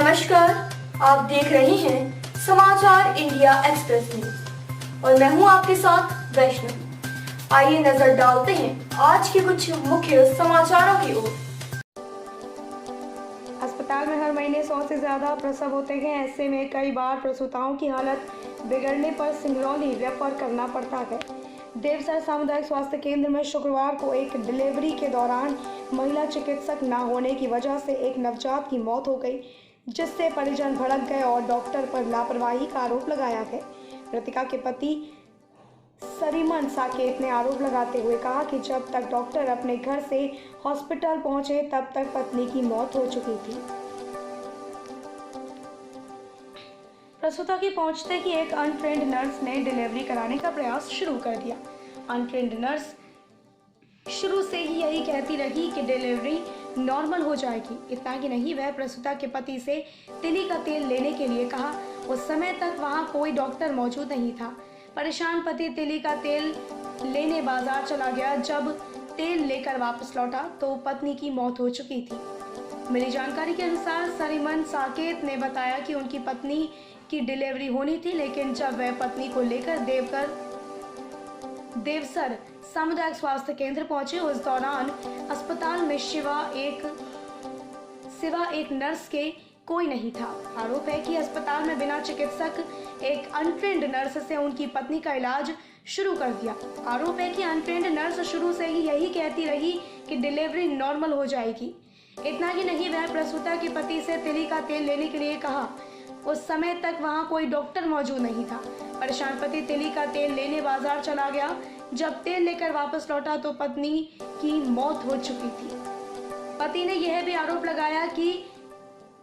नमस्कार, आप देख रहे हैं समाचार इंडिया एक्सप्रेस न्यूज और मैं हूं आपके साथ वैष्णव। आइए नजर डालते हैं आज के कुछ मुख्य समाचारों की ओर। अस्पताल में हर महीने 100 से ज्यादा प्रसव होते हैं। ऐसे में कई बार प्रसूताओं की हालत बिगड़ने पर सिंगरौली रेफर करना पड़ता है। देवसर सामुदायिक स्वास्थ्य केंद्र में शुक्रवार को एक डिलीवरी के दौरान महिला चिकित्सक न होने की वजह से एक नवजात की मौत हो गई, जिससे परिजन भड़क गए और डॉक्टर पर लापरवाही का आरोप लगाया है। मृतका के पति सरीमन साकेत ने आरोप लगाते हुए कहा कि जब तक डॉक्टर अपने घर से हॉस्पिटल पहुंचे तब तक पत्नी की मौत हो चुकी थी। प्रसूता के पहुंचते ही एक अनट्रेंड नर्स ने डिलीवरी कराने का प्रयास शुरू कर दिया। अनट्रेंड नर्स शुरू से ही यही कहती रही कि डिलीवरी नॉर्मल हो जाएगी। इतना ही नहीं, वह प्रसूता के पति से तिली का तेल लेने के लिए कहा। उस समय तक वहां कोई डॉक्टर मौजूद नहीं था। परेशान पति तिली का तेल लेने बाजार चला गया। जब तेल लेकर वापस लौटा तो पत्नी की मौत हो चुकी थी। मिली जानकारी के अनुसार सरीमन साकेत ने बताया कि उनकी पत्नी की डिलीवरी होनी थी, लेकिन जब वह पत्नी को लेकर देवसर सामुदायिक स्वास्थ्य केंद्र पहुंचे, उस दौरान अस्पताल में सिवा एक नर्स के कोई नहीं था। आरोप है कि अस्पताल में बिना चिकित्सक एक अनट्रेंड नर्स से उनकी पत्नी का इलाज शुरू कर दिया। आरोप है कि अनट्रेंड नर्स शुरू से ही यही कहती रही कि डिलीवरी नॉर्मल हो जाएगी। इतना ही नहीं, वह प्रसूता के पति से तिली का तेल लेने के लिए कहा। उस समय तक वहां कोई डॉक्टर मौजूद नहीं था। परेशान पति तिली का तेल लेने बाजार चला गया। जब तेल लेकर वापस लौटा तो पत्नी की मौत हो चुकी थी। पति ने यह भी आरोप लगाया कि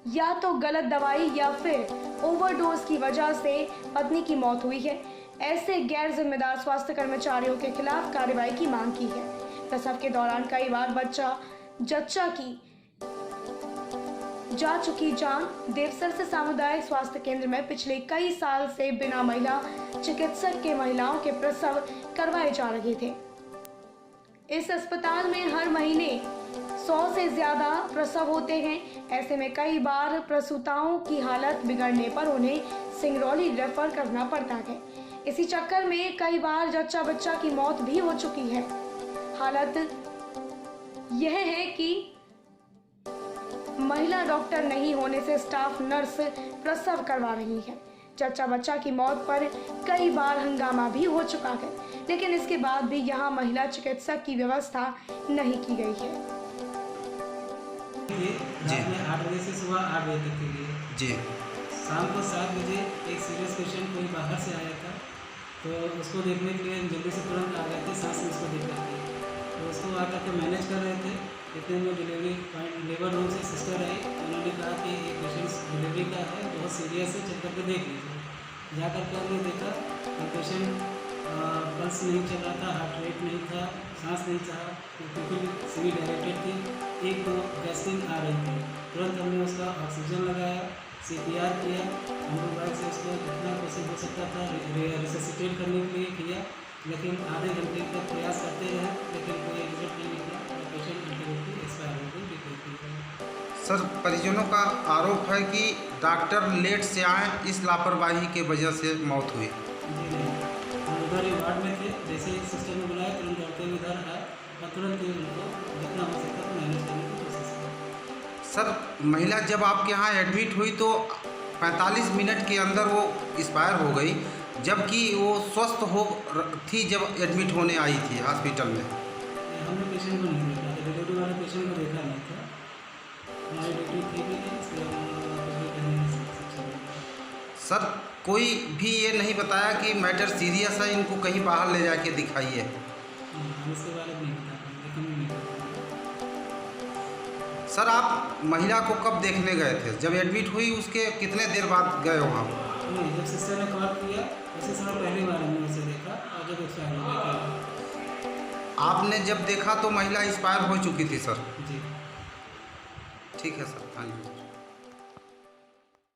या तो गलत दवाई या फिर ओवरडोज की वजह से पत्नी की मौत हुई है। ऐसे गैर जिम्मेदार स्वास्थ्य कर्मचारियों के खिलाफ कार्रवाई की मांग की है। प्रसव के दौरान कई बार जच्चा की जा चुकी जान। देवसर से सामुदायिक स्वास्थ्य केंद्र में पिछले कई साल से बिना महिला चिकित्सक के महिलाओं के प्रसव करवाए जा रहे थे। इस अस्पताल में हर महीने 100 से ज्यादा प्रसव होते हैं। ऐसे में कई बार प्रसूताओं की हालत बिगड़ने पर उन्हें सिंगरौली रेफर करना पड़ता है। इसी चक्कर में कई बार जच्चा बच्चा की मौत भी हो चुकी है। हालत यह है कि महिला डॉक्टर नहीं होने से स्टाफ नर्स प्रसव करवा रही है। जच्चा बच्चा की मौत पर कई बार हंगामा भी हो चुका है, लेकिन इसके बाद भी यहाँ महिला चिकित्सक की व्यवस्था नहीं की गई है। रात में 8 बजे से सुबह 8 बजे तक के लिए जी शाम को 7 बजे एक सीरियस पेशेंट कोई बाहर से आया था, तो उसको देखने के लिए जल्दी से तुरंत आ गए थे। सांस में उसको दिक्कत थी, तो उसको आकर के मैनेज कर रहे थे। इतने में डिलीवरी लेबर रूम से सिस्टर आई। उन्होंने कहा कि एक पेशेंट डिलीवरी का है, बहुत सीरियस है, चेक करके देख लीजिए। जा करके हमने देखा पेशेंट पल्स नहीं चल रहा था, हार्ट रेट नहीं था, सांस नहीं चला, बिल्कुल सेमी डायरेक्टेड थी। एक तो गैसिंग आ रही थी। तुरंत हमने उसका ऑक्सीजन लगाया, CPR किया। हम लोग बाइक से उसको जितना कोशिश हो सकता था रिससिटेट करने के लिए किया, लेकिन आधे घंटे तक प्रयास करते रहे, लेकिन कोई रिजल्ट नहीं निकला। पेशेंट एक्सपायर हो गई। सर, परिजनों का आरोप है कि डॉक्टर लेट से आए, इस लापरवाही के वजह से मौत हुई। जी नहीं, हम उधर ही वार्ड में थे। जैसे ही सिस्टर ने बुलाया तुरंत दौड़ते हुए इधर आए और तुरंत ही उनको जितना हो सकता था मैनेज करने की कोशिश की। सर, महिला जब आपके यहाँ एडमिट हुई तो 45 मिनट के अंदर वो एक्सपायर हो गई, जबकि वो स्वस्थ हो थी जब एडमिट होने आई थी हॉस्पिटल में। हमने पेशेंट को नहीं देखा था, डिलीवरी वाले पेशेंट को देखा नहीं था। हमारी ड्यूटी थी भी नहीं, इसलिए सर, कोई भी ये नहीं बताया कि मैटर सीरियस है, इनको कहीं बाहर ले जाके दिखाइए। हम इसके बारे में नहीं बता पाए, लेकिन सर, आप महिला को कब देखने गए थे? जब एडमिट हुई उसके कितने देर बाद गए वहाँ? नहीं, जब सिस्टर ने कॉल किया उसी समय पहली बार हमने उसे देखा और जब एक्सपायर हो गई। आपने जब देखा तो महिला एक्सपायर हो चुकी थी सर? जी। ठीक है सर, थैंक यू।